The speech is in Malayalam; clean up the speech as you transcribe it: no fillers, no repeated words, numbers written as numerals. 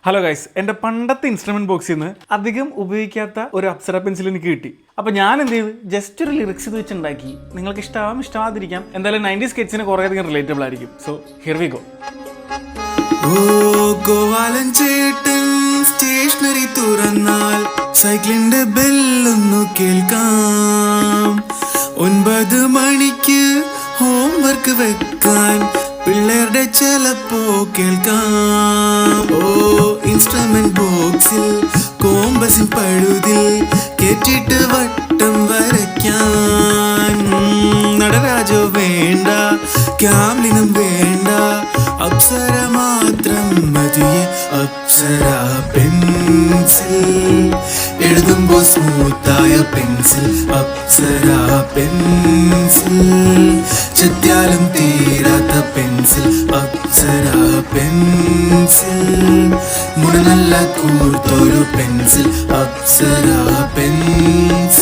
ഹലോ ഗൈസ്, എൻ്റെ പണ്ടത്തെ ഇൻസ്ട്രുമെന്റ് ബോക്സിൽ നിന്ന് അധികം ഉപയോഗിക്കാത്ത ഒരു അപ്സര പെൻസിൽ എനിക്ക് കിട്ടി. അപ്പോൾ ഞാൻ എന്ത് ചെയ്തു, ജസ്റ്റ് ഒരു ലിറിക്സ് ഇത് വെച്ചുണ്ടാക്കി. നിങ്ങൾക്ക് ഇഷ്ടമാവാതിരിക്കാം, എന്തായാലും 90s കിഡ്സിന് കുറേയധികം റിലേറ്റബിൾ ആയിരിക്കും. So here we go. Stationery തുറന്നാൽ സൈക്കിളിന്റെ ബെല്ലൊന്നു കേൾക്കാം. 9 മണിക്ക് ഹോംവർക്ക് വെക്കാൻ പിള്ളേരുടെ ചിലപ്പോ കേൾക്കാം. ഇൻസ്ട്രുമെന്റ് ബോക്സിൽ കോമ്പസിൻ പഴുതിൽ കേറ്റിട്ട് വട്ടം വരയ്ക്കാൻ. നടരാജോ വേണ്ട, ക്യാംലിനും വേണ്ട, അപ്സര മാത്രം മതിയെ. അപ്സര പെൻസിൽ എഴുതുമ്പോ സ്മൂത്തായ പെൻസിൽ. അപ്സര പെൻസിൽ ചെത്തിയാലും തീരാത്ത പെൻസിൽ. അപ്സര പെൻസിൽ മുട നല്ല കൂർത്തൊരു പെൻസിൽ. അപ്സര പെൻസിൽ